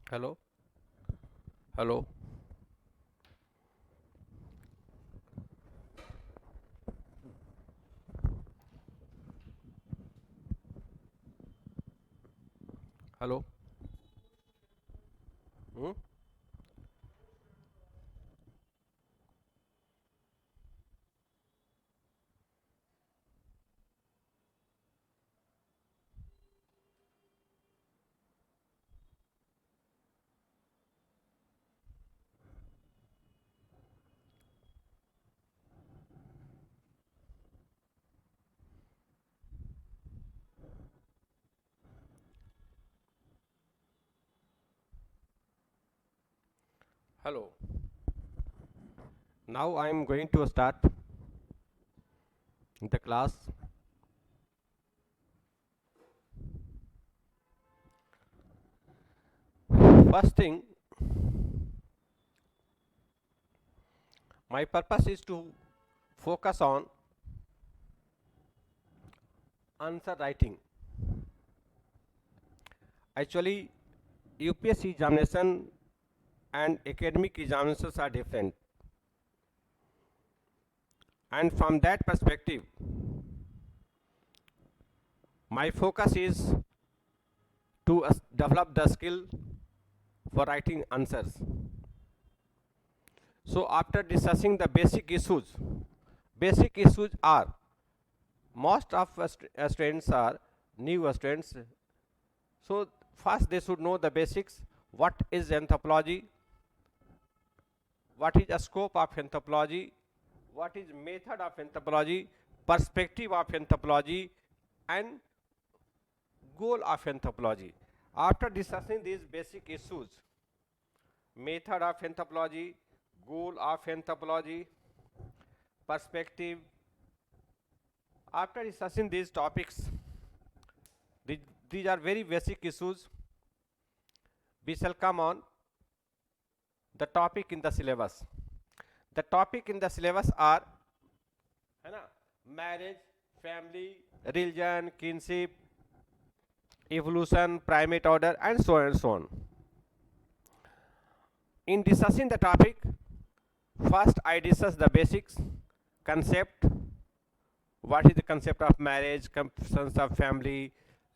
Hello, hello, hello. Hmm? Hello. Now I am going to start the class. First thing, my purpose is to focus on answer writing. Actually, UPSC examination and academic examinations are different. And from that perspective, my focus is to develop the skill for writing answers. So after discussing the basic issues are most of students are new students. So first they should know the basics. What is anthropology? What is a scope of anthropology? What is method of anthropology? Perspective of anthropology and goal of anthropology. After discussing these basic issues, method of anthropology, goal of anthropology, perspective, after discussing these topics, these are very basic issues. We shall come on the topic in the syllabus. The topic in the syllabus are है ना, marriage, family, religion, kinship, evolution, primate order, and so on and so on. In discussing the topic, first I discuss the basics, concept. What is the concept of marriage, concepts of family,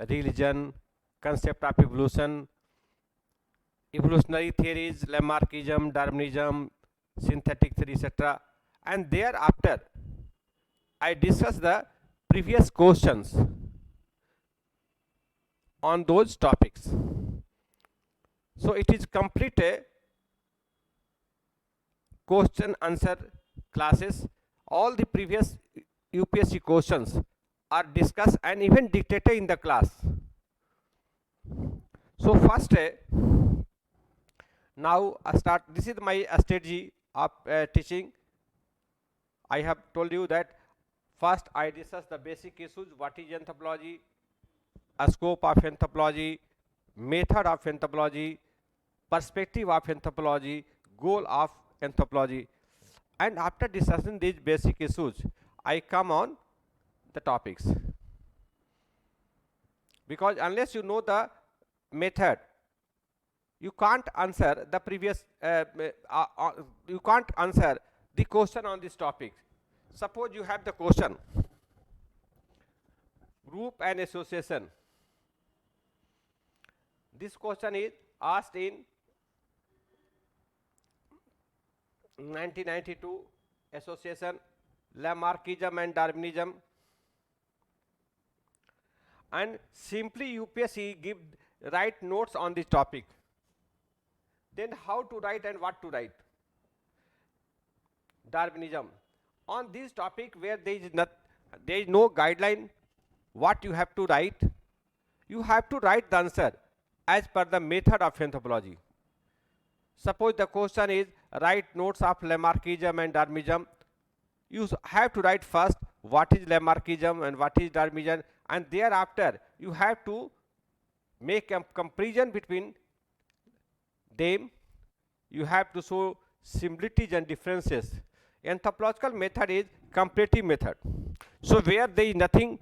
religion, concept of evolution, evolutionary theories, Lamarckism, Darwinism, synthetic theory, etc. And thereafter, I discuss the previous questions on those topics. So it is complete a question answer classes. All the previous UPSC questions are discussed and even dictated in the class. So first, now start. This is my strategy of teaching. I have told you that first I discuss the basic issues. What is anthropology? A scope of anthropology, method of anthropology, perspective of anthropology, goal of anthropology. And after discussing these basic issues, I come on the topics. Because unless you know the method, you can't answer the previous, you can't answer the question on this topic. Suppose you have the question, group and association. This question is asked in 1992 association, Lamarckism and Darwinism, and simply UPSC give write notes on this topic. Then how to write and what to write? Darwinism. On this topic where there is no guideline what you have to write, you have to write the answer as per the method of anthropology. Suppose the question is write notes of Lamarckism and Darwinism. You have to write first what is Lamarckism and what is Darwinism, and thereafter you have to make a comparison between them. You have to show similarities and differences. Anthropological method is comparative method. So where there is nothing,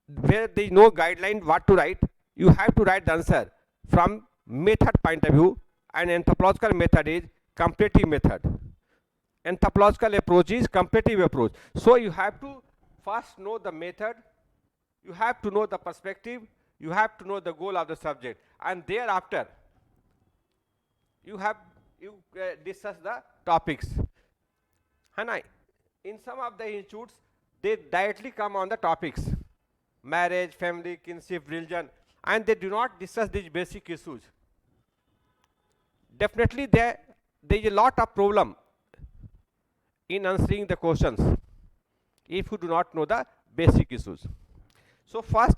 where there is no guideline what to write, you have to write the answer from method point of view, and anthropological method is comparative method. Anthropological approach is comparative approach. So you have to first know the method, you have to know the perspective, you have to know the goal of the subject, and thereafter you discuss the topics. And in some of the institutes, they directly come on the topics: marriage, family, kinship, religion, and they do not discuss these basic issues. Definitely there is a lot of problem in answering the questions if you do not know the basic issues. So first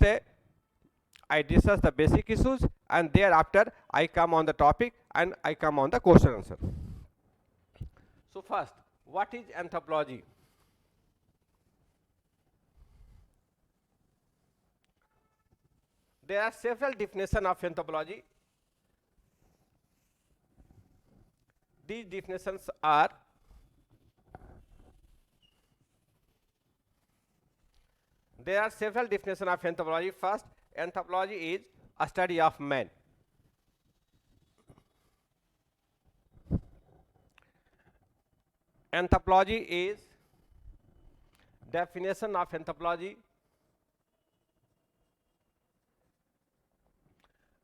I discuss the basic issues, and thereafter I come on the topic and I come on the question answer. So first, what is anthropology? There are several definitions of anthropology. These definitions are: there are several definitions of anthropology. First, anthropology is a study of man. Anthropology is definition of anthropology.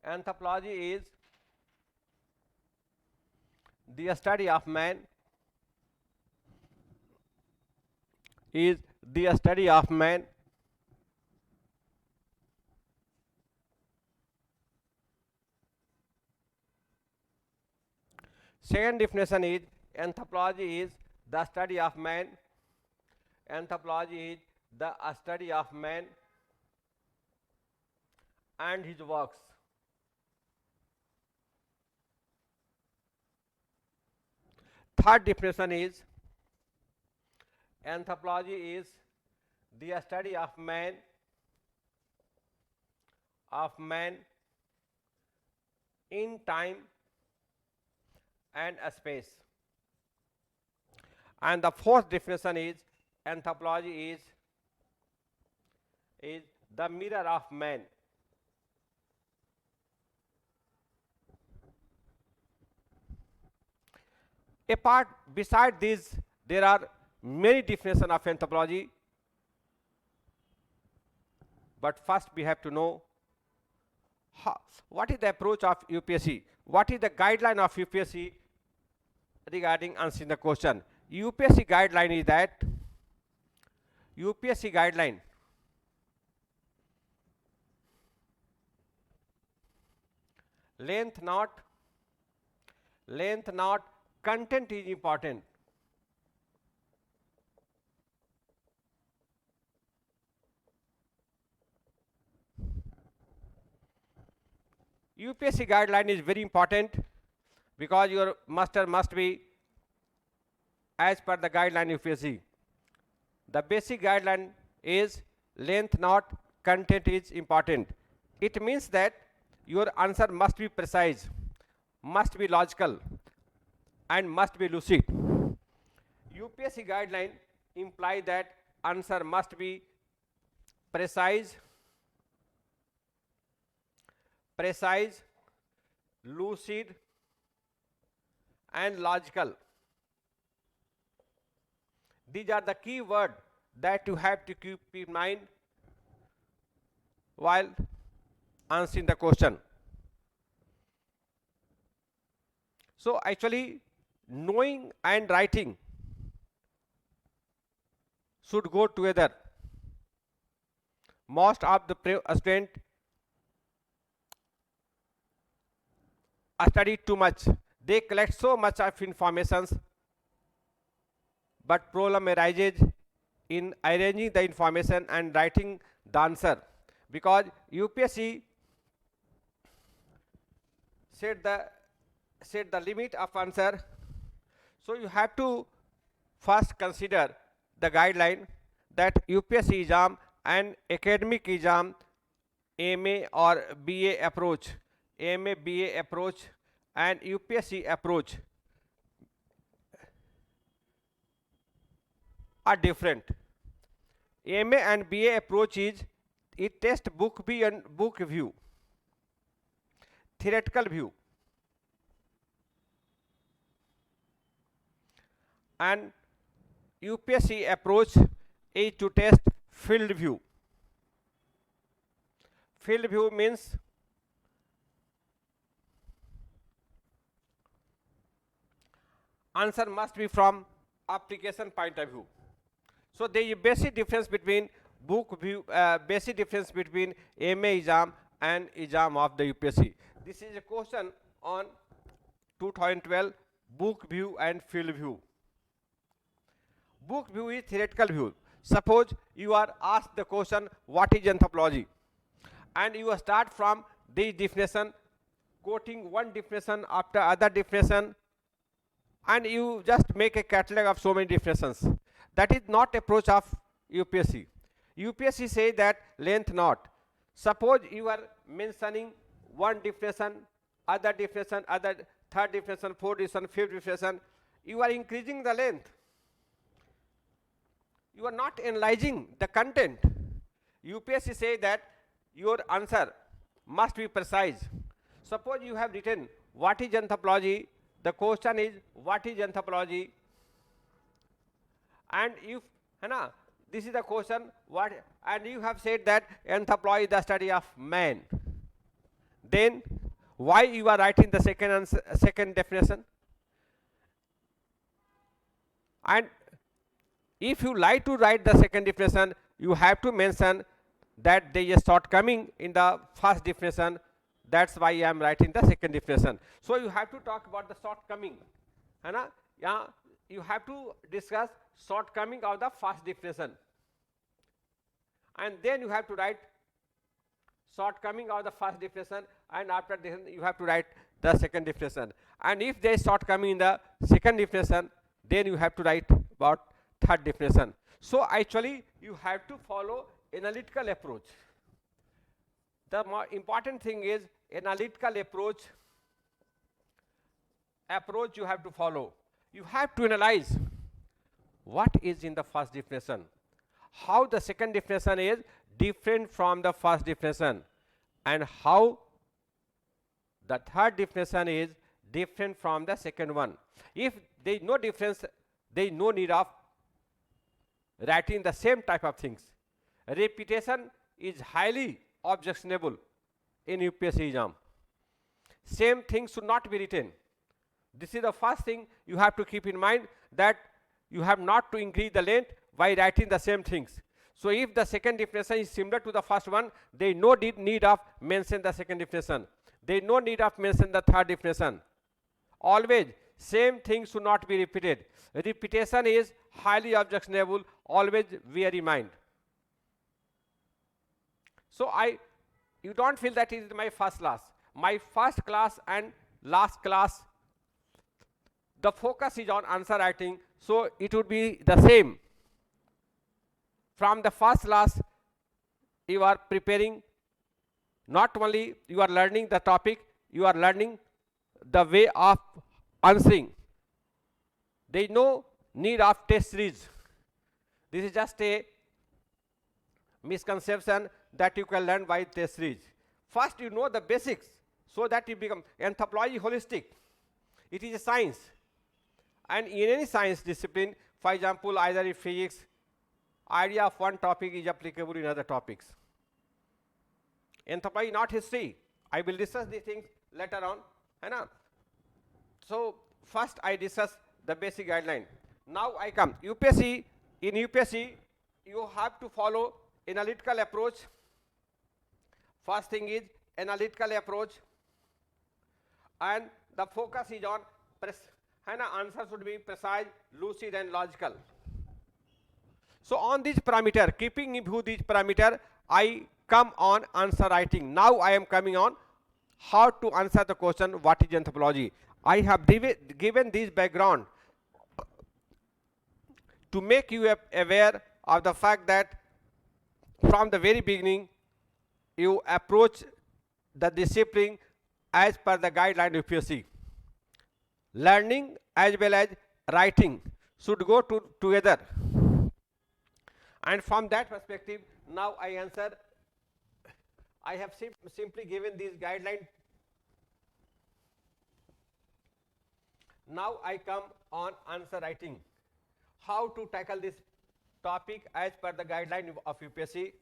Anthropology is the study of man. Is the study of man. Second definition is anthropology is the study of man. Anthropology is the study of man and his works. Third definition is anthropology is the study of man in time and space. And the fourth definition is anthropology is the mirror of man. Beside these, there are many definitions of anthropology, but first we have to know what is the approach of UPSC, what is the guideline of UPSC regarding answering the question. UPSC guideline is that UPSC guideline length not, content is important. UPSC guideline is very important because your master must be as per the guideline UPSC. The basic guideline is length not, content is important. It means that your answer must be precise, must be logical, and must be lucid. UPSC guideline imply that answer must be precise, lucid, and logical. These are the key words that you have to keep in mind while answering the question. So actually, knowing and writing should go together. Most of the students study too much. They collect so much of informations, but problem arises in arranging the information and writing the answer, because UPSC set the limit of answer. So you have to first consider the guideline that UPSC exam and academic exam, MA or BA approach, MA BA approach and UPSC approach are different. MA and BA approach is it test book view and book view, theoretical view, and UPSC approach is to test field view. Field view means answer must be from application point of view. So there is a basic difference between book view, basic difference between MA exam and exam of the UPSC. This is a question on 2012 book view and field view. Book view is theoretical view. Suppose you are asked the question, what is anthropology? And you start from this definition, quoting one definition after other definition, and you just make a catalog of so many definitions. That is not approach of UPSC. UPSC say that length not. Suppose you are mentioning one definition, other definition, other third definition, fourth definition, fifth definition, you are increasing the length. You are not analyzing the content. UPSC say that your answer must be precise. Suppose you have written what is anthropology, the question is what is anthropology, and if this is the question, what, and you have said that anthropology is the study of man, then why you are writing the second definition? And if you like to write the second definition, you have to mention that there is a shortcoming in the first definition. That's why I am writing the second definition. So you have to talk about the shortcoming. Yeah, you have to discuss shortcoming of the first definition. And then you have to write shortcoming of the first definition, and after this you have to write the second definition. And if there is shortcoming in the second definition, then you have to write about third definition. So actually you have to follow analytical approach. The more important thing is analytical approach you have to follow. You have to analyze what is in the first definition, how the second definition is different from the first definition, and how the third definition is different from the second one. If there is no difference, there is no need of writing the same type of things. Repetition is highly objectionable in UPSC exam. Same thing should not be written. This is the first thing you have to keep in mind, that you have not to increase the length by writing the same things. So if the second definition is similar to the first one, there is no need of mention the second definition. There is no need of mention the third definition. Always same thing should not be repeated. Repetition is highly objectionable. Always bear in mind. So you don't feel that it is my first class. My first class and last class, the focus is on answer writing, so it would be the same. From the first class, you are preparing, not only you are learning the topic, you are learning the way of answering. There is no need of test series. This is just a misconception that you can learn by test series. First you know the basics, so that you become anthropology holistic. It is a science, and in any science discipline, for example, either in physics, idea of one topic is applicable in other topics. Anthropology not history. I will discuss these things later on. So first I discuss the basic guideline. Now I come UPSC. In UPSC you have to follow analytical approach. First thing is analytical approach, and the focus is on answer should be precise, lucid and logical. So on this parameter, keeping in view this parameter, I come on answer writing. Now I am coming on how to answer the question, what is anthropology. I have given this background to make you aware of the fact that from the very beginning you approach the discipline as per the guideline of UPSC. Learning as well as writing should go together. And from that perspective, now I answer. I have simply given these guidelines. Now I come on answer writing. how to tackle this topic as per the guideline of UPSC.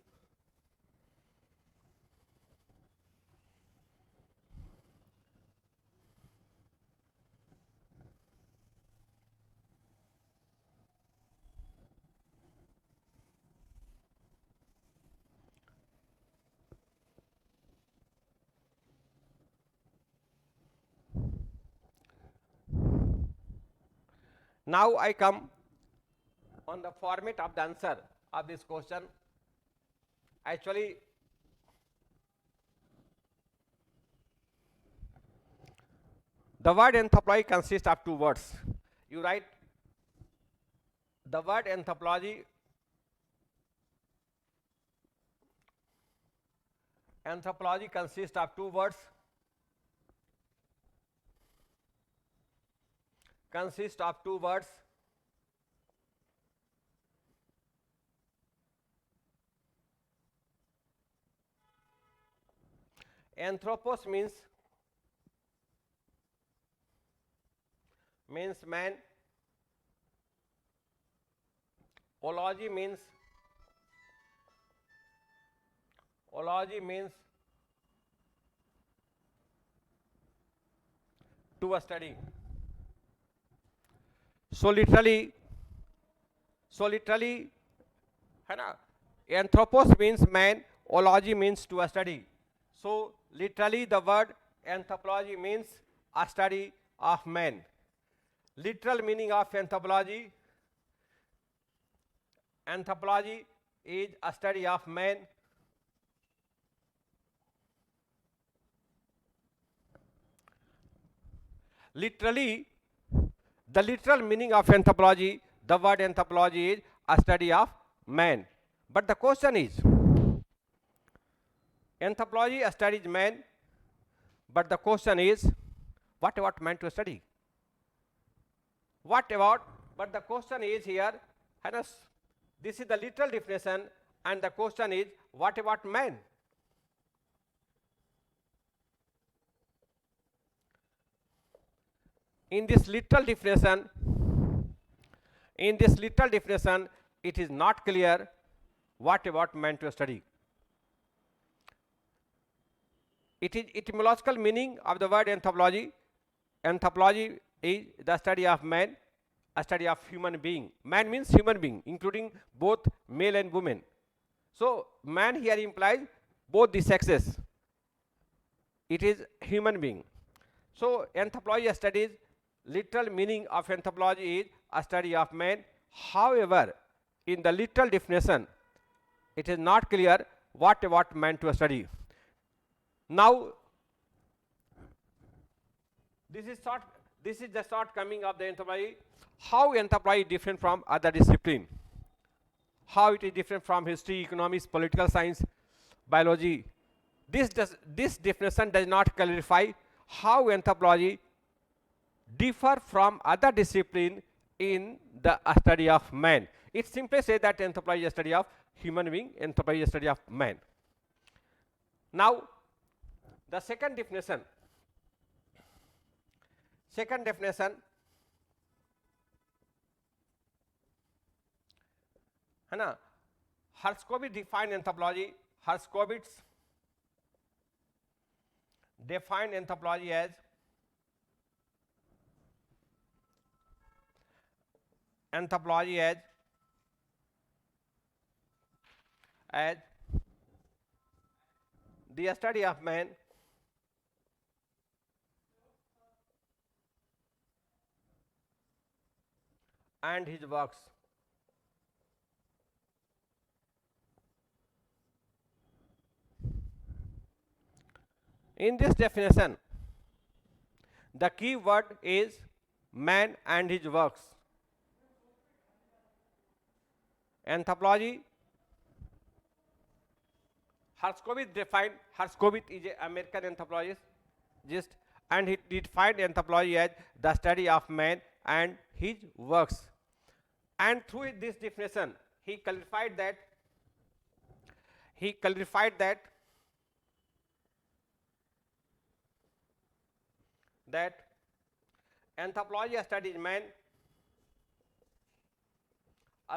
Now I come on the format of the answer of this question. Actually, the word anthropology consists of two words. You write the word anthropology. Anthropology consists of two words. Consists of two words. Anthropos means man. Ology means to study. So literally है ना, anthropos means man, ology means to study. So literally the word anthropology means a study of man. Literal meaning of anthropology is a study of man. Literally, the literal meaning of anthropology, the word anthropology is a study of man. But the question is, anthropology studies man, but the question is, what about man to study? What about, but the question is here, this is the literal definition, and the question is, what about man? In this literal definition, it is not clear what about man to study. It is etymological meaning of the word anthropology. Anthropology is the study of man, a study of human being. Man means human being, including both male and women. So man here implies both the sexes. It is human being. So anthropology studies, literal meaning of anthropology is a study of man. However, in the literal definition, it is not clear what about man to study. Now, this is the shortcoming of the anthropology. How anthropology is different from other discipline? How it is different from history, economics, political science, biology? This definition does not clarify how anthropology differ from other discipline in the study of man. It simply says that anthropology is a study of human being, anthropology is a study of man. Now, the second definition. है ना, Herskovits defined anthropology. Herskovits defined anthropology as the study of man and his works. In this definition, the key word is man and his works. Anthropology, Herskovits defined, Herskovits is an American anthropologist, and he defined anthropology as the study of man and his works. And through this definition, he clarified that anthropology studies man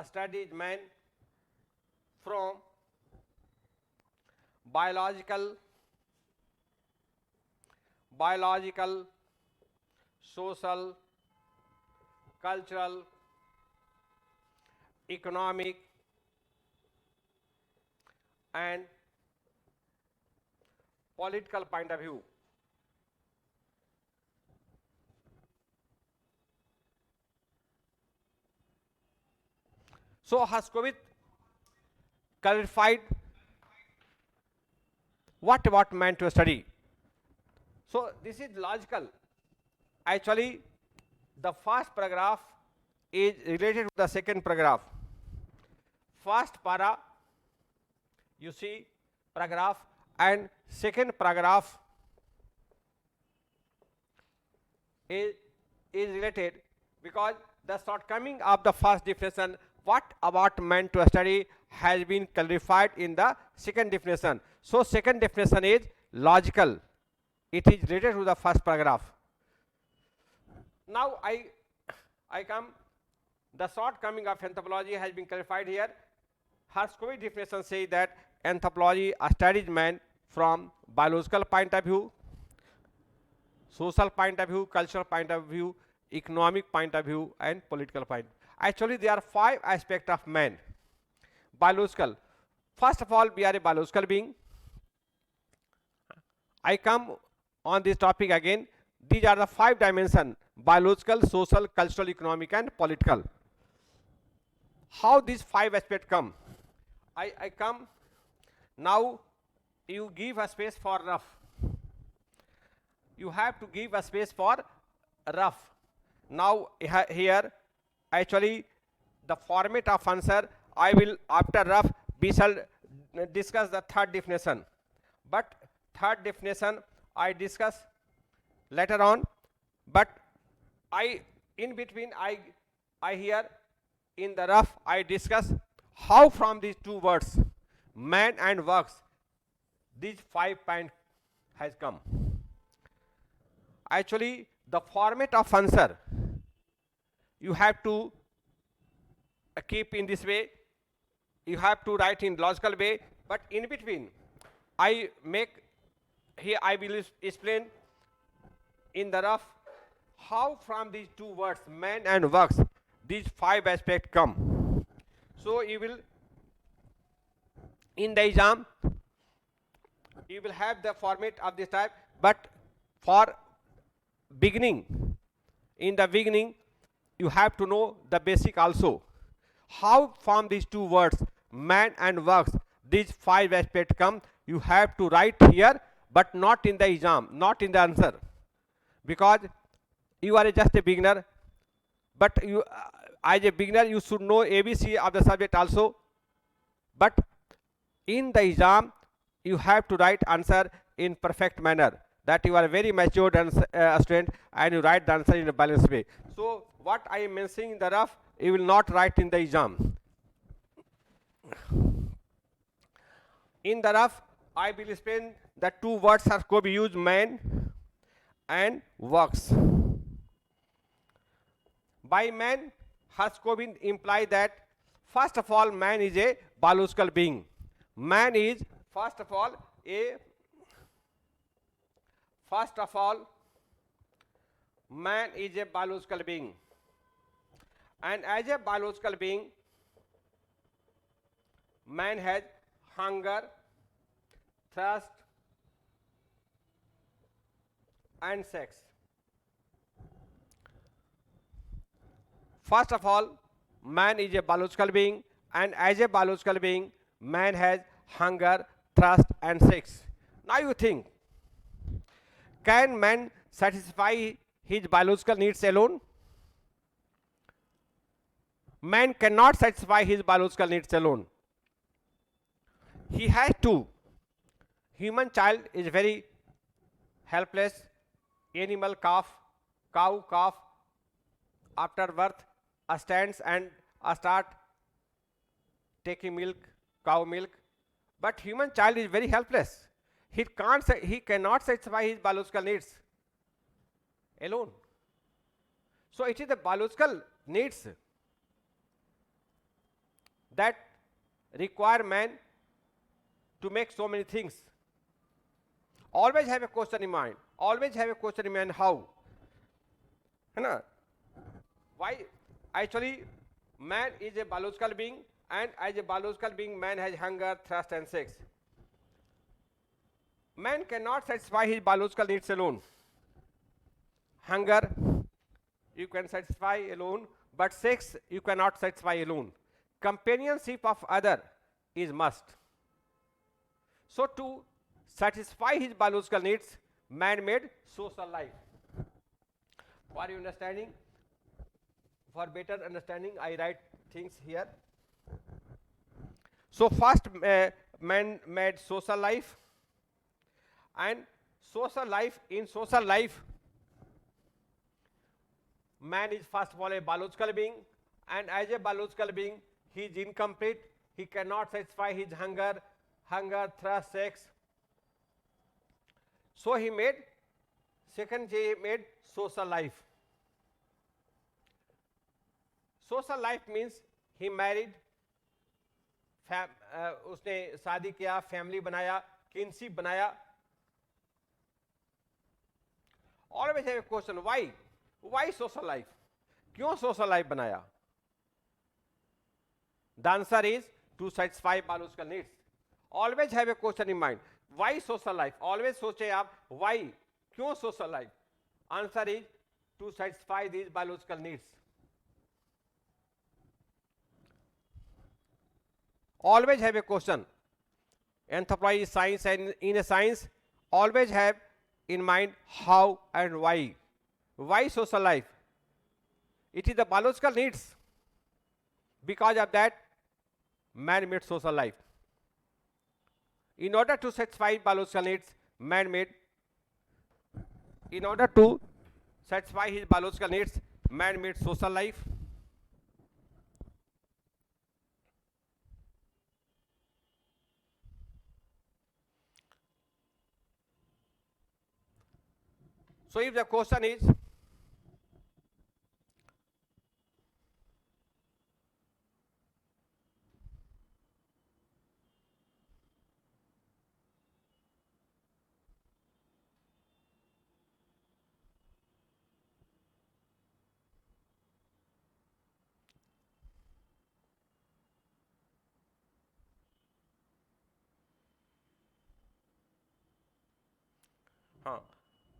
studies man from biological, social, cultural, economic, and political point of view. So Herskovits clarified what about man to study. So this is logical. Actually, the first paragraph is related to the second paragraph. First para, you see, paragraph, and second paragraph is related, because the shortcoming of the first definition, what about man to study, has been clarified in the second definition. So second definition is logical. It is related to the first paragraph. Now I come, the shortcoming of anthropology has been clarified here. Herskovits definition says that anthropology studies man from biological point of view, social point of view, cultural point of view, economic point of view, and political point. Actually, there are 5 aspects of man. Biological. First of all, we are a biological being. I come on this topic again. These are the 5 dimensions: biological, social, cultural, economic, and political. How these 5 aspects come? I come now. You give a space for rough. You have to give a space for rough. Now here, actually, the format of answer, I will, after rough, we shall discuss the third definition. But third definition I discuss later on. But in between, I here in the rough, I discuss how from these 2 words, man and works, these 5 points has come. Actually, the format of answer, you have to keep in this way. You have to write in logical way, but in between, I make here, I will explain in the rough how from these 2 words, man and works, these 5 aspects come. So you will, in the exam, you will have the format of this type, but for beginning, in the beginning, you have to know the basic also. How from these 2 words, man and works, these 5 aspects come, you have to write here, but not in the exam, not in the answer, because you are just a beginner. But you, as a beginner, you should know ABC of the subject also. But in the exam, you have to write answer in perfect manner, that you are a very matured student, and you write the answer in a balanced way. So what I am mentioning in the rough, you will not write in the exam. In the rough, I will explain that 2 words are could be used, man and works. By man, Herskovits imply that first of all, man is a biological being. Man is first of all man is a biological being, and as a biological being, man has hunger, thirst, and sex. First of all, man is a biological being, and as a biological being, man has hunger, thirst, and sex. Now you think, can man satisfy his biological needs alone? Man cannot satisfy his biological needs alone. He has to. Human child is very helpless. Animal cow calf, after birth, stands and start taking milk, cow milk. But human child is very helpless. He cannot satisfy his biological needs alone. So it is the biological needs that require man to make so many things. Always have a question in mind. Always have a question in mind how. है ना? Why? Actually, man is a biological being, and as a biological being, man has hunger, thirst, and sex. Man cannot satisfy his biological needs alone. Hunger, you can satisfy alone, but sex, you cannot satisfy alone. Companionship of other is must. So to satisfy his biological needs, man made social life. For your understanding, for better understanding, I write things here. So first, man made social life, and in social life, man is first of all a biological being, and as a biological being, he is incomplete. He cannot satisfy his hunger, thirst, sex. So he made social life. Social life means he married, उसने शादी किया, family बनाया, kinship बनाया. Always have a question, why social life? क्यों social life बनाया? The answer is to satisfy biological needs. Always have a question in mind. Why social life? Always सोचे आप why, क्यों social life? Answer is to satisfy these biological needs. Always have a question. Anthropology is science, and in a science, always have in mind how and why. Why social life? It is the biological needs. Because of that, man made social life. In order to satisfy biological needs, in order to satisfy his biological needs, man made social life. So if the question is,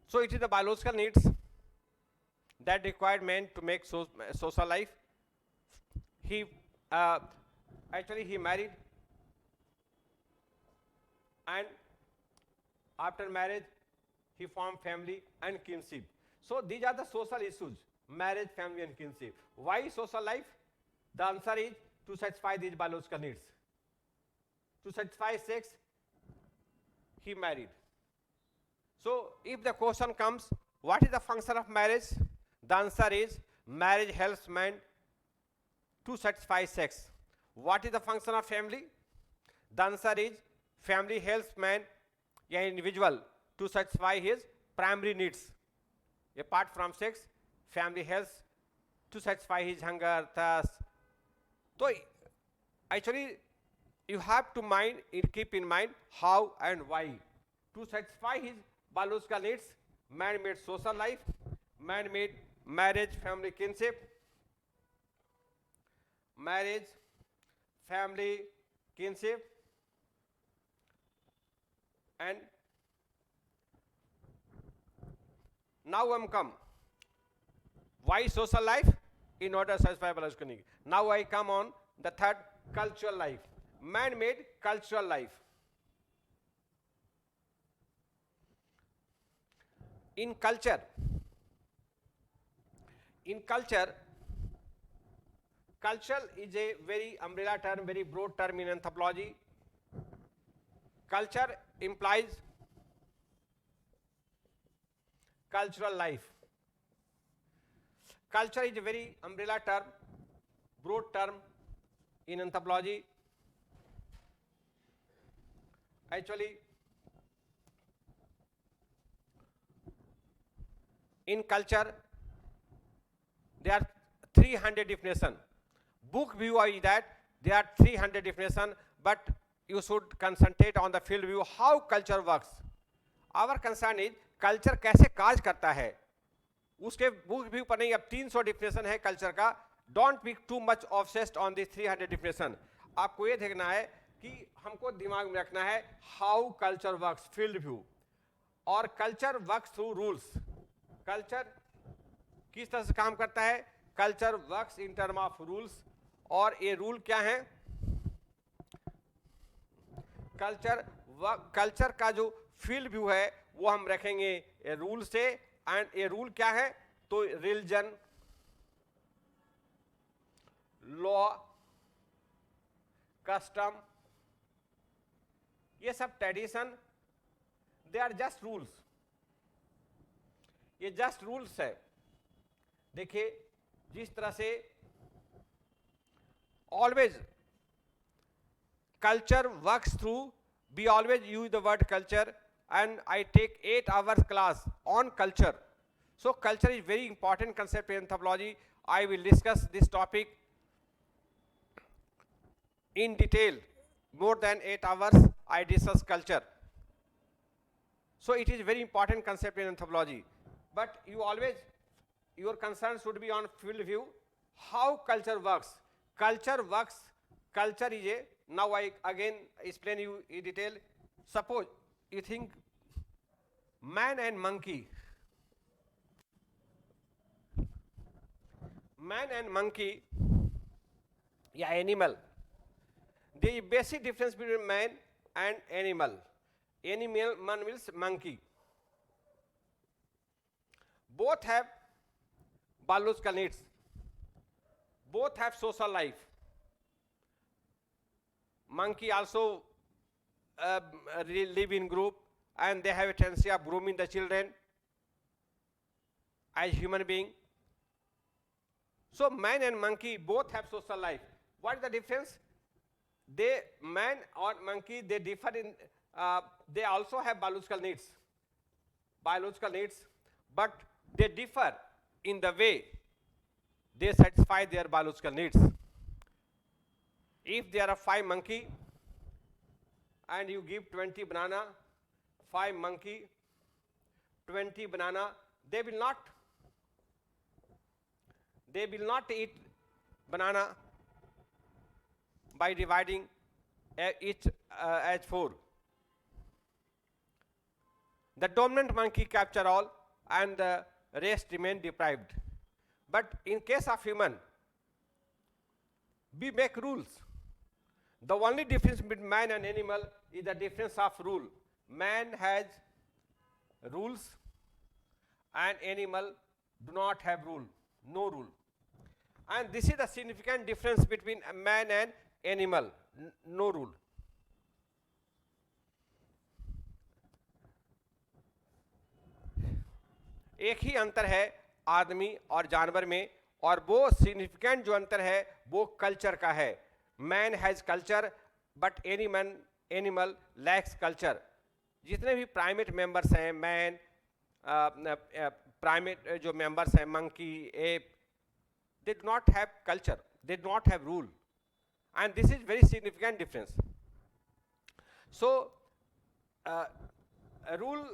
so it is the biological needs that required man to make social life. He actually he married, and after marriage he formed family and kinship. So these are the social issues: marriage, family, and kinship. Why social life? The answer is to satisfy these biological needs. To satisfy sex, he married. So if the question comes, what is the function of marriage? The answer is marriage helps man to satisfy sex. What is the function of family? The answer is family helps man, an individual, to satisfy his primary needs. Apart from sex, family helps to satisfy his hunger, thirst. So actually you have to keep in mind how and why. To satisfy his biological needs, man made social life, man made marriage, family, kinship. Marriage, family, kinship, and now I'm come. Why social life? In order to satisfy biological needs. Now I come on the third, cultural life. Man made cultural life. In culture, culture is a very umbrella term, very broad term in anthropology. Culture implies cultural life. Culture is a very umbrella term, broad term in anthropology. Actually, in culture, there are 300 definitions. Book view is that there are 300 definition, but you should concentrate on the field view how culture works. Our concern is culture कैसे काज करता है, उसके book view पर नहीं. अब 300 definition है culture का. Don't be too much obsessed on this 300 definition. आपको ये देखना है कि हमको दिमाग में रखना है how culture works, field view. और culture works through rules. Culture किस तरह से काम करता है? Culture works in term of rules. और ये रूल क्या है? कल्चर का जो फील्ड व्यू है वो हम रखेंगे ये रूल से. एंड ये रूल क्या है? तो रिलीजन, लॉ, कस्टम, ये सब tradition, they are just rules. ये जस्ट रूल्स है. देखिए जिस तरह से always culture works through, we always use the word culture, and I take 8 hours class on culture. So culture is very important concept in anthropology. I will discuss this topic in detail. More than 8 hours I discuss culture. So it is very important concept in anthropology. But you always, your concern should be on field view, how culture works. Culture works, culture is a, now I again explain you in detail. Suppose you think man and monkey. Man and monkey, yeah, animal. The basic difference between man and animal. Animal, man means monkey. Both have biological needs. Both have social life. Monkey also live in group, and they have a tendency of grooming the children as human being. So man and monkey both have social life. What is the difference? They, man or monkey, they differ in, they also have biological needs. Biological needs, but they differ in the way they satisfy their biological needs. If there are 5 monkey and you give 20 banana, 5 monkey, 20 banana, they will not eat banana by dividing each as 4. The dominant monkey capture all and the rest remain deprived. But in case of human, we make rules. The only difference between man and animal is the difference of rule. Man has rules and animal do not have rule, no rule. And this is the significant difference between a man and animal, no rule. एक ही अंतर है आदमी और जानवर में, और वो significant जो अंतर है वो कल्चर का है. Man has culture but animal lakhs culture. जितने भी प्राइमेट मेंबर्स हैं, मैन, प्राइमेट जो मेंबर्स हैं, monkey, app, they do not have culture, they do not have rule, and this is very significant difference. So rule,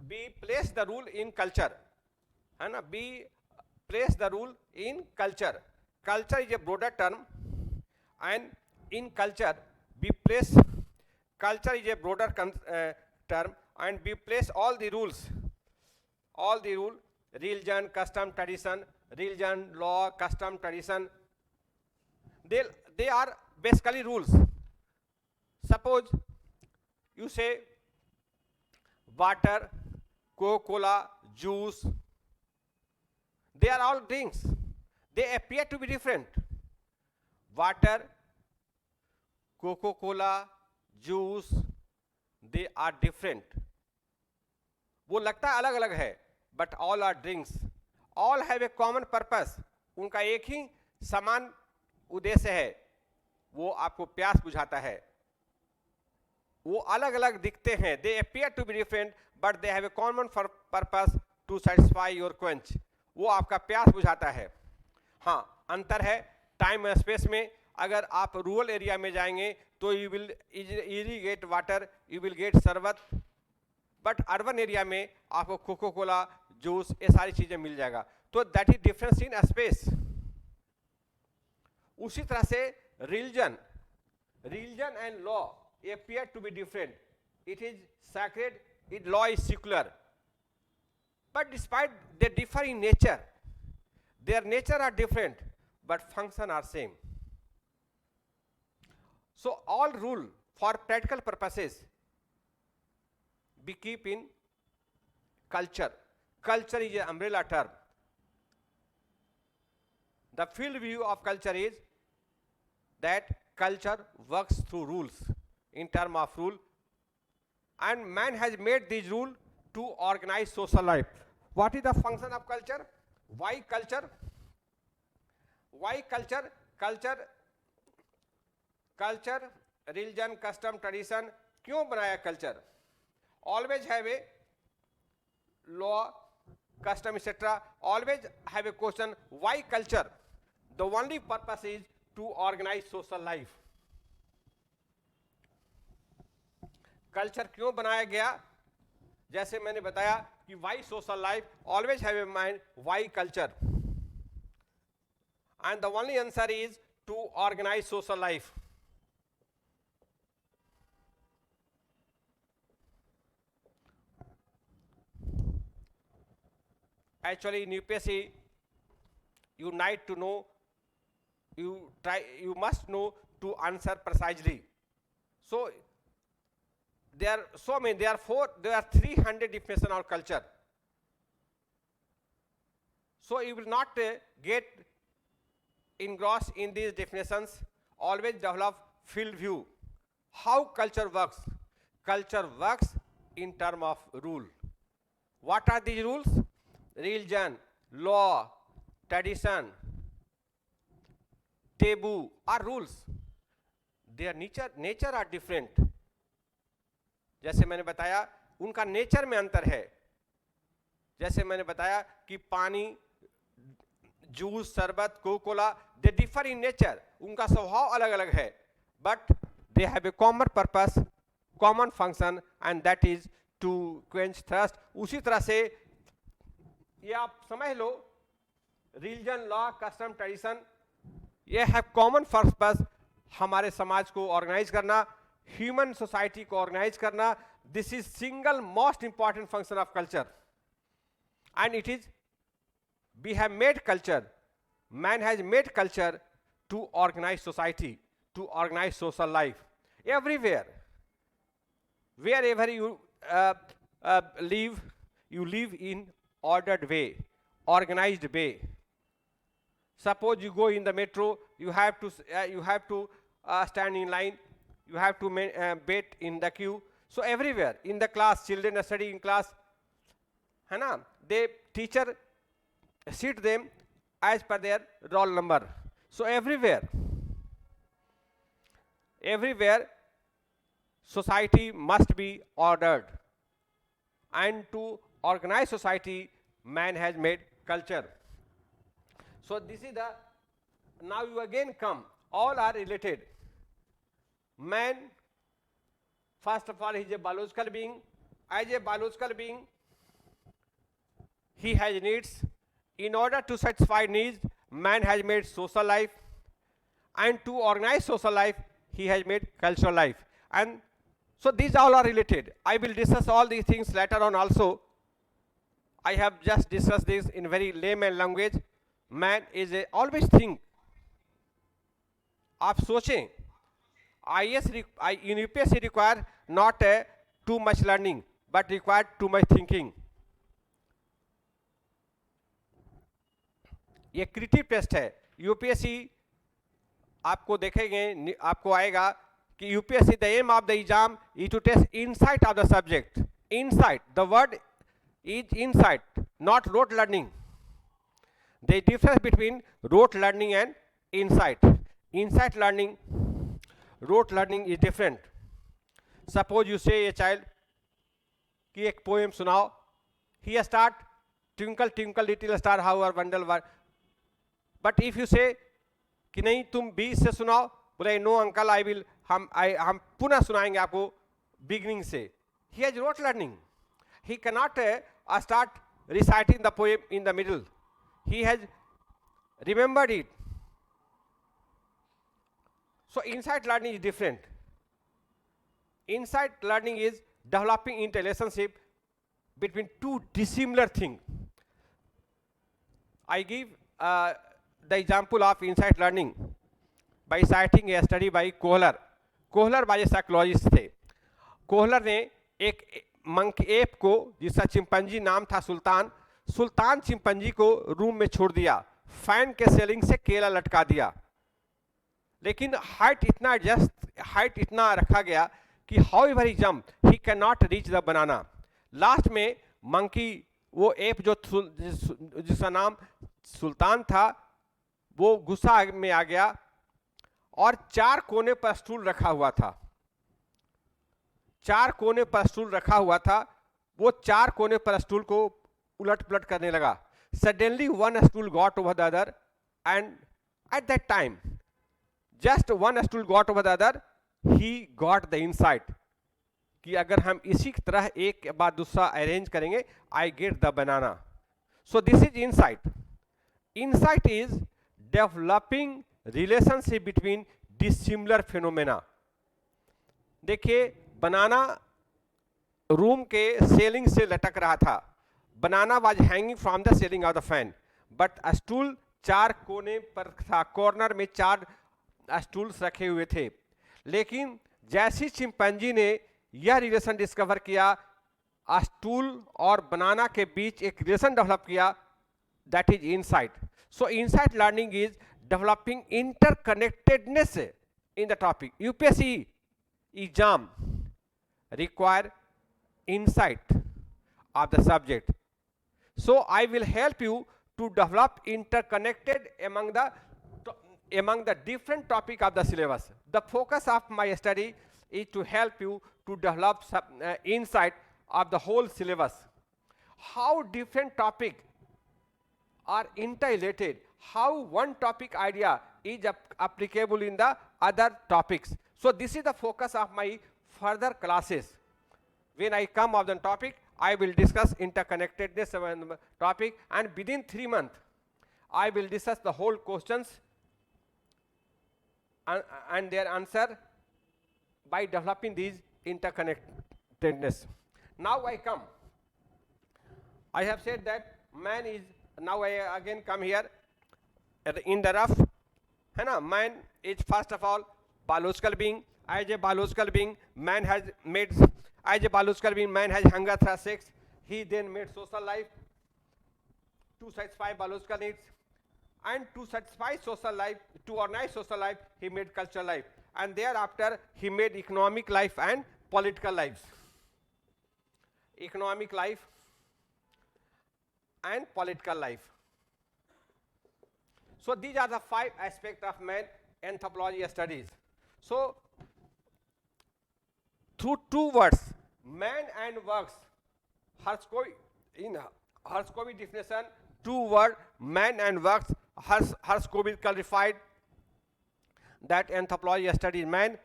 we place the rule in culture, and we place the rule in culture. Culture is a broader term, and in culture we place, culture is a broader term, and we place all the rules, religion, custom, tradition, religion, law, custom, tradition, they are basically rules. Suppose you say water, Coca-Cola, juice, they are all drinks. They appear to be different. Water, Coca-Cola, juice, they are different. वो लगता है अलग अलग है, but all are drinks. All have a common purpose. उनका एक ही समान उद्देश्य है, वो आपको प्यास बुझाता है. वो अलग अलग दिखते हैं, they appear to be different, but they have a common purpose to satisfy your quench. वो आपका प्यास बुझाता है. हाँ, अंतर है टाइम एंड स्पेस में। अगर आप रूरल एरिया में जाएंगे तो you will easily get water, you will get शरबत, बट अर्बन एरिया में आपको कोको कोला, जूस, ये सारी चीजें मिल जाएगा। तो that is difference in space. उसी तरह से religion and law appear to be different. It is sacred, its law is secular. But despite they differ in nature, their nature are different, but function are same. So all rule for practical purposes we keep in culture. Culture is an umbrella term. The field view of culture is that culture works through rules, in term of rule, and man has made these rule to organize social life. What is the function of culture? Why culture? Why culture? Culture, religion, custom, tradition, क्यों बनाया culture? Always have a law, custom, etc. Always have a question, why culture? The only purpose is to organize social life. Culture क्यों बनाया गया? जैसे मैंने बताया कि why social life, always have a mind why culture, and the only answer is to organise social life. Actually in UPSC you need to know, you must know to answer precisely. So there are so many, there are 300 definitions of culture. So you will not get engrossed in these definitions. Always develop field view. How culture works? Culture works in terms of rule. What are these rules? Religion, law, tradition, taboo are rules. Their nature are different. जैसे मैंने बताया उनका nature में अंतर है. जैसे मैंने बताया कि पानी, जूस, शरबत, Coca-Cola, they differ in nature. उनका स्वभाव अलग अलग है, but they have a common purpose, common function, and that is to quench thirst. उसी तरह से ये आप समझ लो, रिलीजन, लॉ, कस्टम, ट्रेडिशन, ये है कॉमन पर्पस, हमारे समाज को ऑर्गेनाइज करना, ह्यूमन सोसाइटी को ऑर्गेनाइज करना. This is single most important function of culture, and it is we have made culture, man has made culture to organise society, to organise social life everywhere. Wherever you live, you live in ordered way, organized way. Suppose you go in the metro, you have to stand in line, you have to wait in the queue. So everywhere in the class, children are studying in class, है ना, they teacher seat them as per their roll number. So everywhere society must be ordered, and to organize society man has made culture. So this is the, now you again come, all are related. Man first of all is a biological being. As a biological being he has needs. In order to satisfy needs, man has made social life, and to organize social life he has made cultural life. And so these all are related. I will discuss all these things later on also. I have just discussed this in very layman language. Man is a, always think, आप सोचें, in UPSC require not too much learning, but require too much thinking. ये creative test है. UPSC आपको देखेंगे, आपको आएगा कि UPSC the aim of the exam is to test insight of the subject. Insight, the word is insight, not rote learning. There is difference between rote learning and insight. Insight learning, rote learning is different. Suppose you say a child कि एक poem सुनाओ, he start twinkle twinkle little star how our wonder work. But if you say कि नहीं तुम 20 से सुनाओ, बोले no uncle I will, हम पुनः सुनाएंगे आपको बिगिनिंग से. He has rote learning. He cannot start reciting the poem in the middle. He has remembered it. So insight learning is different. Insight learning is developing into relationship between two dissimilar things. I give the example of insight learning by citing a study by Kohler. Kohler was a psychologist थे. Kohler ने एक monkey app को, जिसका chimpanzee नाम था सुल्तान, सुल्तान chimpanzee को room में छोड़ दिया, फैन के सेलिंग से केला लटका दिया, लेकिन हाइट इतना रखा गया कि how ever he jump he can not reach the banana. Last में मंकी, वो एप जो जिसका नाम सुल्तान था, वो गुस्सा में आ गया और 4 कोने पर स्टूल रखा हुआ था. 4 कोने पर स्टूल रखा हुआ था, वो 4 कोने पर स्टूल को उलट पुलट करने लगा. Suddenly one stool got over the other and at that time just one stool got over the other, he got the insight कि अगर हम इसी तरह एक के बाद दूसरा अरेंज करेंगे, I get the banana. So this is insight. Insight is developing relationship between dissimilar phenomena. देखिए, बनाना रूम के सेलिंग से लटक रहा था. Banana was hanging from the ceiling of the fan, but stool 4 कोने पर था, कॉर्नर में 4 स्टूल्स रखे हुए थे. लेकिन जैसी चिंपैंजी ने यह रिलेशन डिस्कवर किया, स्टूल और बनाना के बीच एक रिलेशन डेवलप किया, that is insight. So insight learning is developing interconnectedness in the topic. UPSC exam require insight of the subject. So I will help you to develop interconnected among the different topic of the syllabus. The focus of my study is to help you to develop insight of the whole syllabus. How different topic are interrelated, how one topic idea is applicable in the other topics. So this is the focus of my further classes. When I come of the topic, I will discuss interconnectedness of the topic, and within 3 months I will discuss the whole questions and their answer by developing these interconnectedness. Now I come, I have said that man is, now I again come here in the rough, है ना. Man is first of all biological being. As a biological being, man has hunger, thirst, sex. He then made social life to satisfy biological needs, and to satisfy social life, to organize social life, he made cultural life, and thereafter he made economic life and political lives. Economic life and political life. So these are the 5 aspects of man anthropology studies. So through 2 words, man and works, Harskovy definition, 2 words, man and works, Harskovy clarified that anthropology studies man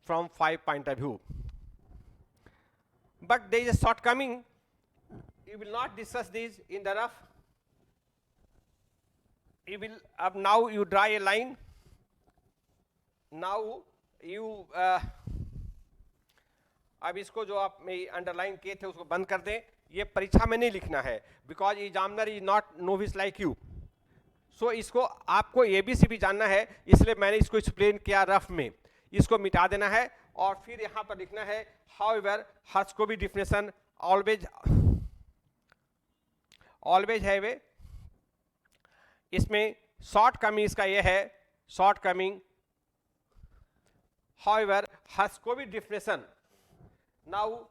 from 5 point of view. But there is a shortcoming. You will not discuss these in the rough. You will now you draw a line. Now you अब इसको जो आप में underline किए थे उसको बंद कर दें. ये परीक्षा में नहीं लिखना है, because examiner is not novice like you. So इसको आपको एबीसी भी जानना है, इसलिए मैंने इसको एक्सप्लेन किया रफ में. इसको मिटा देना है और फिर यहाँ पर लिखना है हाउएवर हर्स्कोवी डिफिनेशन ऑलवेज है वे. इसमें शॉर्ट कमिंग इसका ये है, shortcoming however Herskovits definition. Now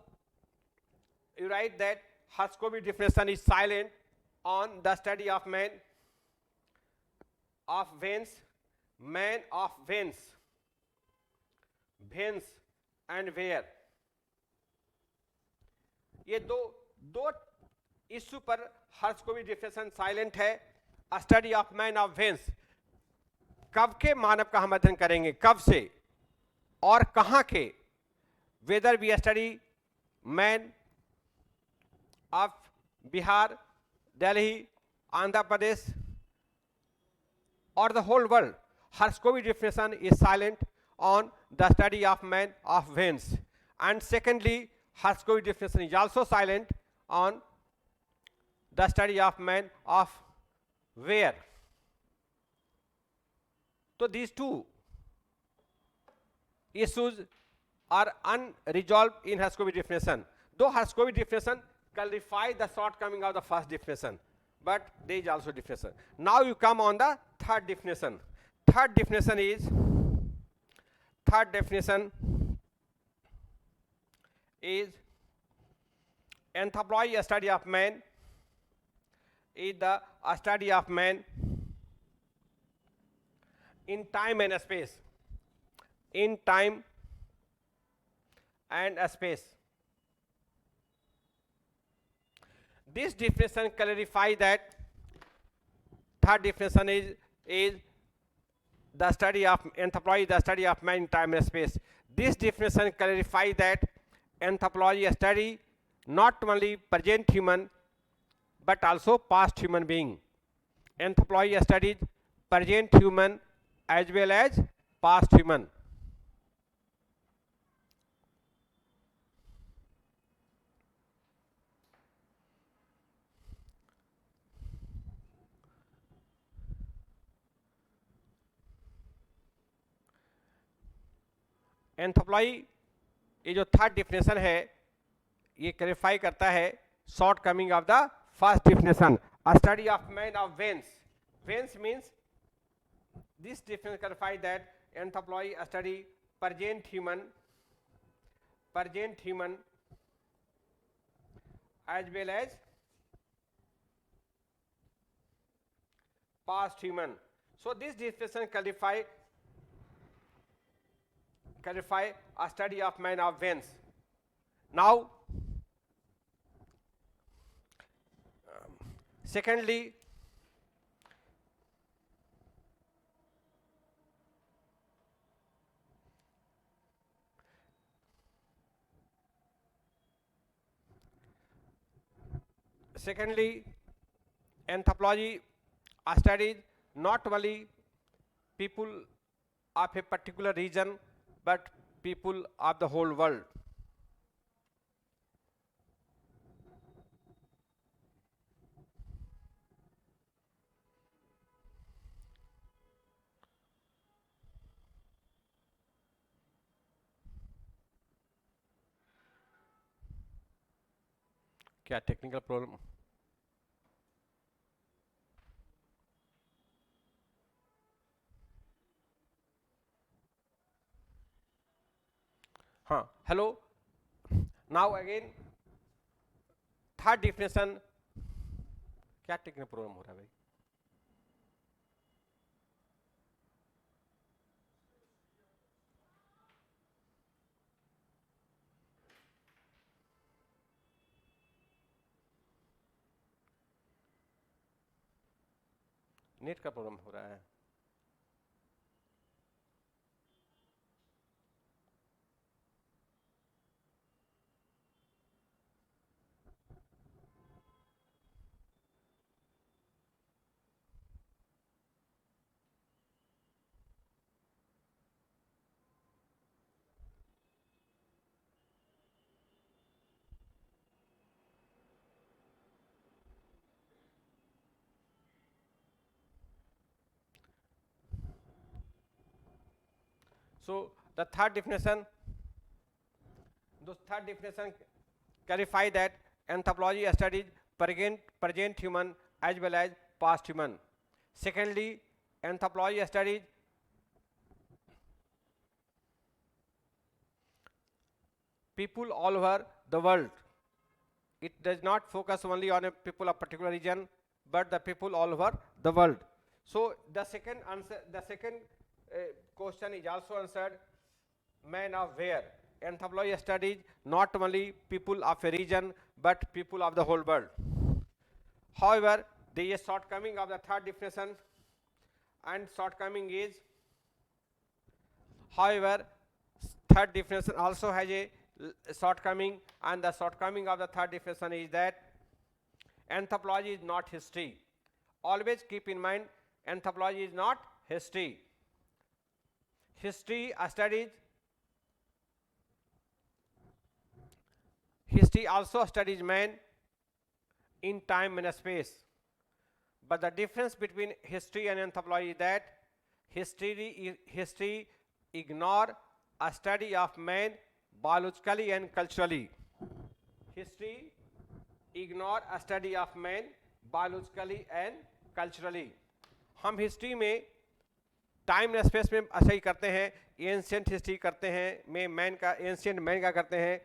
you write that Harskovy definition is silent on the study of man of veins, man of veins, veins and where. ये दो issue पर Harskovy definition silent है. A study of man of veins. कब के मानव का हम अध्ययन करेंगे, कब से और कहां के, whether we study man of Bihar, Delhi, Andhra Pradesh or the whole world. Harskovich definition is silent on the study of man of veins, and secondly, Harskovich definition is also silent on the study of man of where. So these two issues are unresolved in Harskovich definition. Though Harskovich definition clarify the shortcoming of the first definition, but there is also definition. Now you come on the third definition. Third definition is anthropology, study of man, is the study of man in time and space. In time and space. This definition clarifies that third definition is the study of anthropology, the study of man in time and space. This definition clarifies that anthropology study not only present human but also past human being. Anthropology studies present human as well as past human. Anthropology ये जो third definition है ये clarify करता है short coming of the first definition, study of man of veins. Veins means this definition clarify that anthropology study present human as well as past human. So this definition clarify a study of man of veins. Now secondly, anthropology studies not only people of a particular region but people of the whole world. क्या technical problem? हाँ, hello. Now again third definition. क्या technical problem हो रहा है भाई? Net का problem हो रहा है. So the third definition clarify that anthropology studies present human as well as past human. Secondly, anthropology studies people all over the world. It does not focus only on a people of particular region but the people all over the world. So the second answer, the second question is also answered, man of where. Anthropology studies not only people of a region but people of the whole world. However, there is a shortcoming of the third definition, and shortcoming is, however, third definition also has a shortcoming, and the shortcoming of the third definition is that anthropology is not history. Always keep in mind, anthropology is not history. History also studies man in time and space. But the difference between history and anthropology is that history ignore a study of man biologically and culturally. History ignore a study of man biologically and culturally. हम history में time and space में असही करते हैं, ancient history करते हैं में man का, एंशिएंट मैन का करते हैं,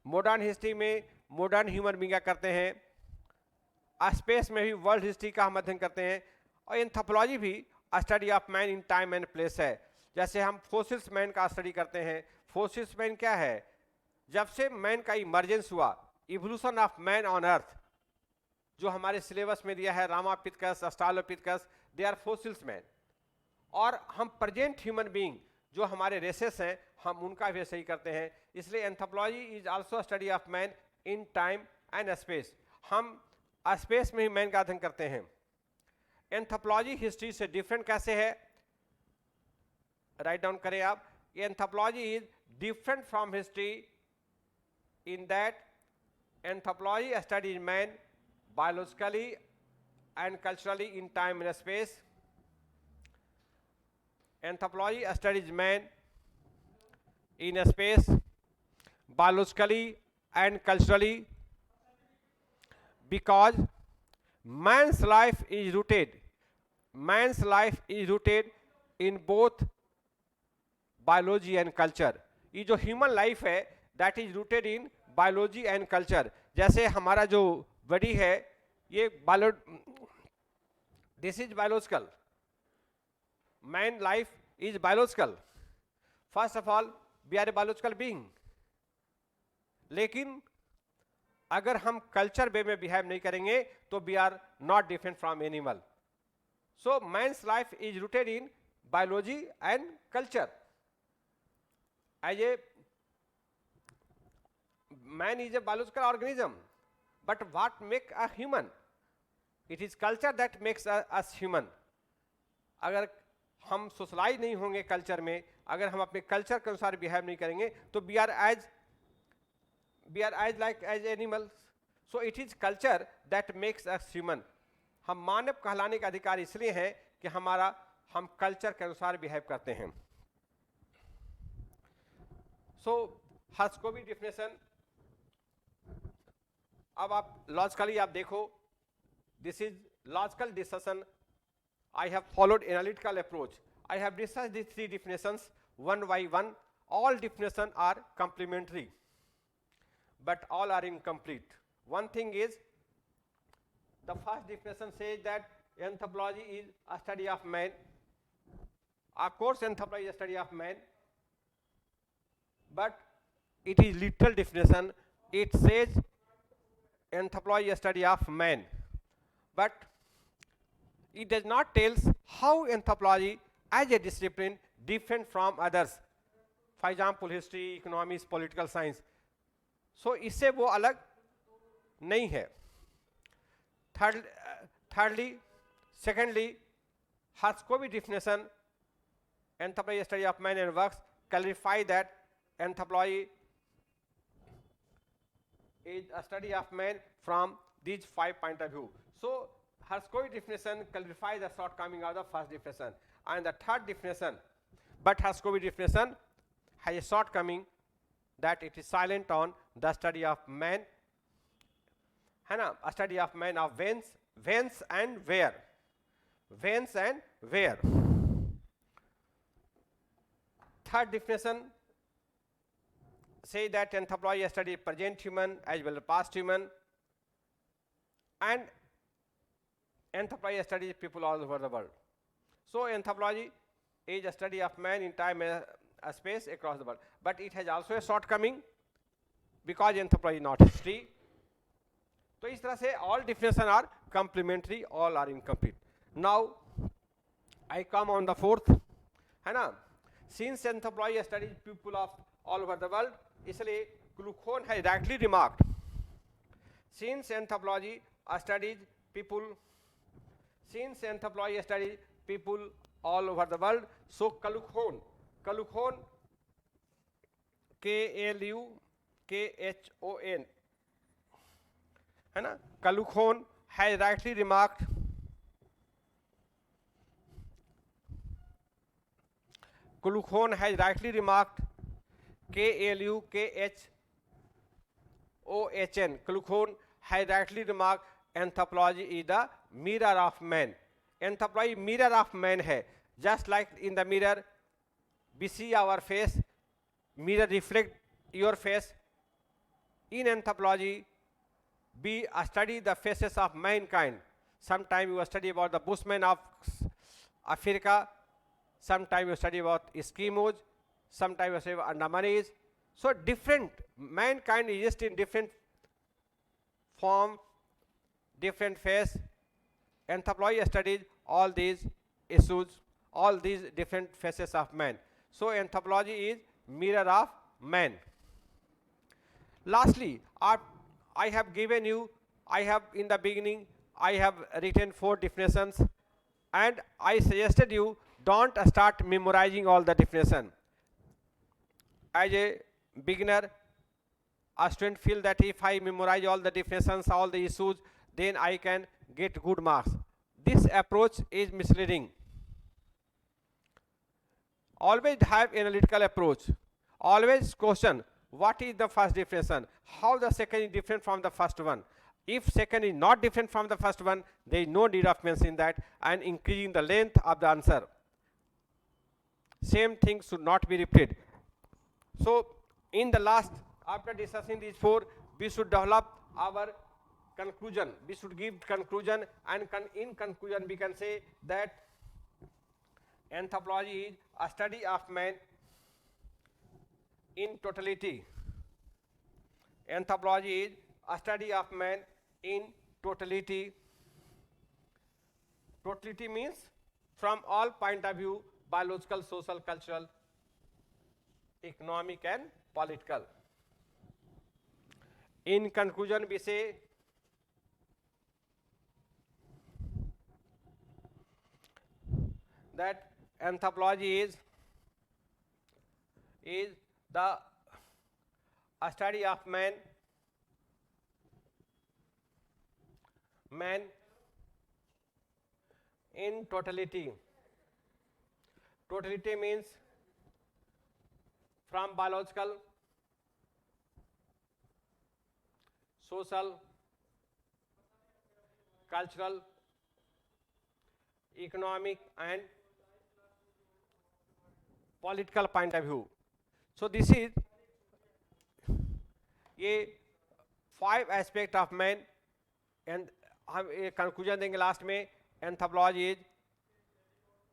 मॉडर्न हिस्ट्री में मॉडर्न ह्यूमन बीइंग का करते हैं, स्पेस में भी वर्ल्ड हिस्ट्री का हम अध्ययन करते हैं, और एंथ्रोपोलॉजी भी study of man in time and place है. जैसे हम फोसिल्स मैन का स्टडी करते हैं. फोसिल्स मैन क्या है? जब से मैन का इमर्जेंस हुआ, evolution of man on earth, जो हमारे सिलेबस में दिया है, Ramapithecus, Australopithecus, they are fossils man. और हम प्रेजेंट ह्यूमन बीइंग जो हमारे रेसेस हैं, हम उनका भी सही करते हैं. इसलिए anthropology is also study of man in time and space. हम स्पेस में ही मैन का अध्ययन करते हैं. एंथ्रोपोलॉजी हिस्ट्री से डिफरेंट कैसे है? राइट डाउन करें आप. Anthropology is different from history in that anthropology studies man biologically and culturally in time and space. Anthropology studies man in space biologically and culturally, because man's life is rooted in both biology and culture. ये जो human life है, that is rooted in biology and culture. जैसे हमारा जो body है, ये this is biological. Man life is biological. First of all we are a biological being. लेकिन अगर हम कल्चर वे में बिहेव नहीं करेंगे तो we are not different from animal. So man's life is rooted in biology and culture. As a man is a biological organism, but what make a human? It is culture that makes us human. अगर हम socialise नहीं होंगे culture में, अगर हम अपने culture के अनुसार बिहेव नहीं करेंगे, तो we are as like as animals. So it is culture that makes us human. हम मानव कहलाने का अधिकार इसलिए है कि हम कल्चर के अनुसार बिहेव करते हैं. So हर्स्कोवी डिफिनेशन, अब आप लॉजिकली आप देखो, this is logical discussion. I have followed analytical approach. I have discussed the three definitions one by one. All definition are complementary but all are incomplete. One thing is, the first definition says that anthropology is a study of man. Of course anthropology is a study of man, but it is literal definition. It says anthropology is a study of man, but it does not tell how anthropology as a discipline different from others. For example, history, economics, political science. So इससे वो अलग नहीं है. Secondly, Hurskowy definition, anthropology study of man and works, clarify that anthropology is a study of man from these 5 points of view. So Hurskowy definition clarifies the shortcoming of the first definition. And the third definition, but Hurskowy definition has a shortcoming that it is silent on the study of man, है ना, a study of man of whence and where. Third definition say that anthropology study present human as well as past human, and anthropology studies people all over the world. So anthropology is a study of man in time and space across the world, but it has also a shortcoming because anthropology is not history. तो इस तरह से all definition are complementary, all are incomplete. Now I come on the fourth, है ना. Since anthropology studies people of all over the world, इसलिए क्लूखोन has rightly remarked. Since anthropology studies people, since anthropology studies people all over the world, so क्लूखोन KLUKHON, है ना. क्लूखोन has rightly remarked. क्लूखोन has rightly remarked, KLUKHON, क्लूखोन has rightly remarked, anthropology is the mirror of man. Anthropology mirror of man है. Just like in the mirror we see our face, mirror reflect your face. In anthropology we study the faces of mankind. Sometimes you study about the Bushmen of Africa, sometimes you study about Eskimos, sometimes you study about Andamanis. So different, mankind exists in different form, different face. Anthropology studies all these issues, all these different faces of man. So anthropology is mirror of man. Lastly, I have given you, I have in the beginning, I have written 4 definitions, and I suggested you don't start memorizing all the definition. As a beginner, a student feel that if I memorize all the definitions, all the issues, then I can get good marks. This approach is misleading. Always have analytical approach. Always question what is the first definition, how the second is different from the first one. If second is not different from the first one, there is no need of mentioning that and increasing the length of the answer. Same thing should not be repeated. So in the last, after discussing these 4, we should develop our conclusion. We should give conclusion, and in conclusion we can say that anthropology is a study of man in totality. Anthropology is a study of man in totality. Totality means from all point of view, biological, social, cultural, economic and political. In conclusion we say that anthropology is the a study of man in totality. Totality means from biological, social, cultural, economic and political point of view. So this is ये 5 aspect of man, and हम एक conclusion देंगे last में. Anthropology is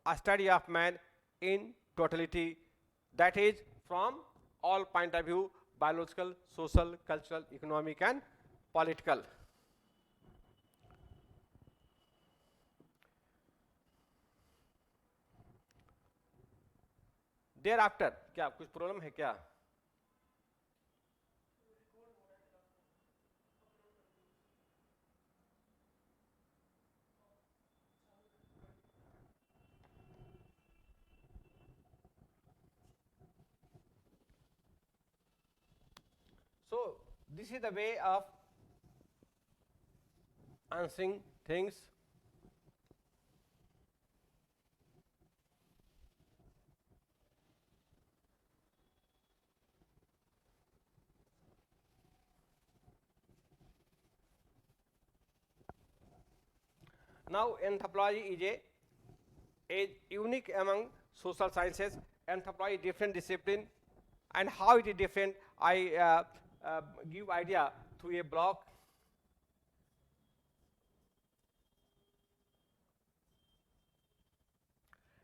a study of man in totality, that is from all point of view, biological, social, cultural, economic and political. Thereafter क्या कुछ problem है क्या? So this is the way of answering things. Now anthropology is unique among social sciences. Anthropology is different discipline, and how it is different, I give idea through a block.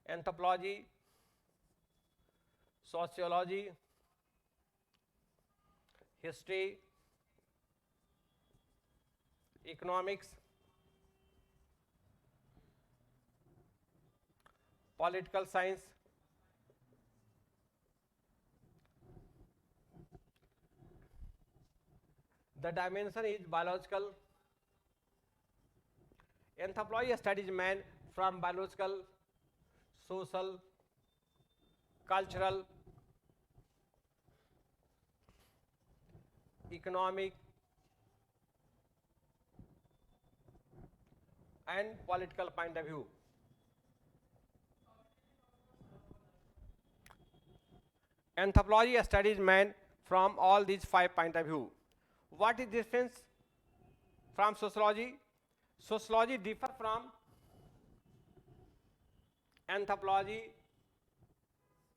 Anthropology, sociology, history, economics, political science, the dimension is biological. Anthropology studies man from biological, social, cultural, economic, and political point of view. Anthropology studies man from all these 5 point of view. What is difference from sociology? Sociology differ from anthropology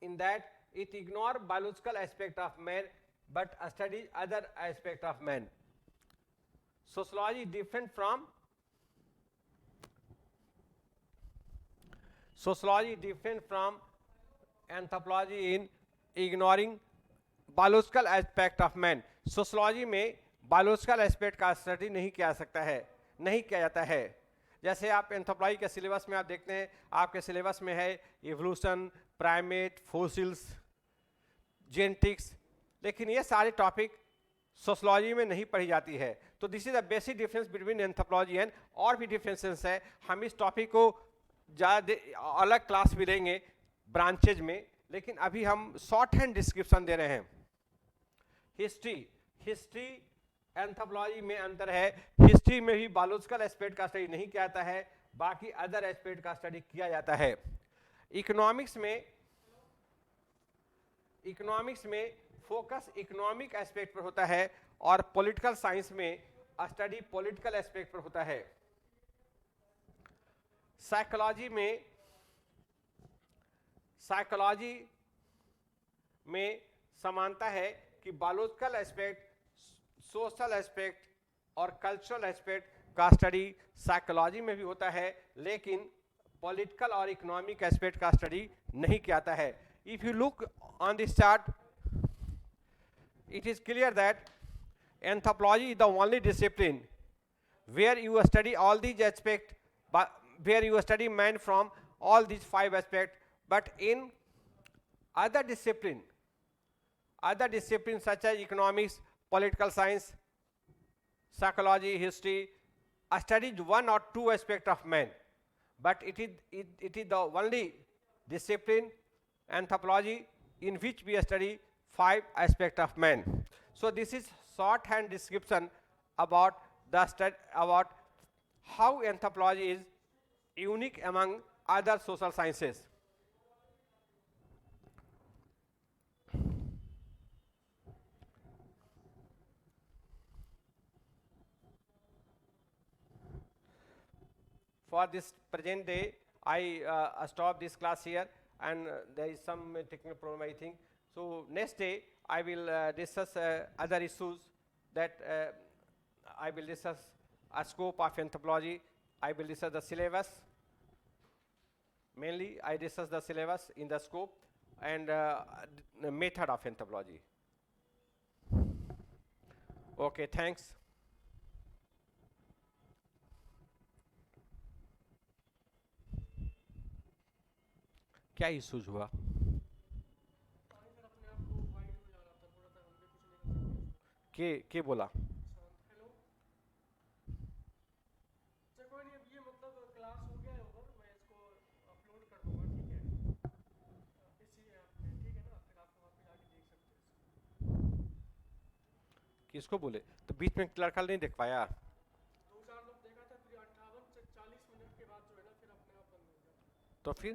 in that it ignore biological aspect of man but studies other aspect of man. Sociology different from anthropology in ignoring biological aspect of man. Sociology में biological aspect का study नहीं किया जाता है. जैसे आप anthropology के syllabus में आप देखते हैं, आपके सिलेबस में है इवोल्यूशन, प्राइमेट, फॉसिल्स, जेनेटिक्स, लेकिन ये सारे टॉपिक सोशोलॉजी में नहीं पढ़ी जाती है. तो this is the basic difference between anthropology and. और भी डिफरेंसेस है. हम इस टॉपिक को ज़्यादा अलग क्लास भी लेंगे ब्रांचेज में, लेकिन अभी हम शॉर्ट हैंड डिस्क्रिप्शन दे रहे हैं. हिस्ट्री एंथ्रोपोलॉजी में अंतर है. हिस्ट्री में भी बायोलॉजिकल एस्पेक्ट का स्टडी नहीं किया जाता है, बाकी अदर एस्पेक्ट का स्टडी किया जाता है. इकोनॉमिक्स में फोकस इकोनॉमिक एस्पेक्ट पर होता है और पॉलिटिकल साइंस में स्टडी पॉलिटिकल एस्पेक्ट पर होता है. साइकोलॉजी में समानता है कि बायोलॉजिकल एस्पेक्ट, सोशल एस्पेक्ट और कल्चरल एस्पेक्ट का स्टडी साइकोलॉजी में भी होता है, लेकिन पॉलिटिकल और इकोनॉमिक एस्पेक्ट का स्टडी नहीं किया जाता है. If you look on this chart, it is clear that anthropology is the only discipline where you study all these aspects, where you study man from all these 5 aspects. But in other disciplines such as economics, political science, psychology, history, studies 1 or 2 aspects of man. But it is the only discipline, anthropology, in which we study 5 aspects of man. So this is shorthand description about about how anthropology is unique among other social sciences. For this present day, I stop this class here, and there is some technical problem, I think. So next day I will discuss other issues that I will discuss a scope of anthropology. I will discuss the syllabus. Mainly I discuss the syllabus in the scope and the method of anthropology. Okay, thanks. क्या issues हुआ? के बोला? किसको बोले? तो बीच में लड़का नहीं देख पाया? 2-4 लोग देखा था, फिर 58 से 40 मिनट के बाद जो है ना, फिर अपने आप बंद हो गया. तो फिर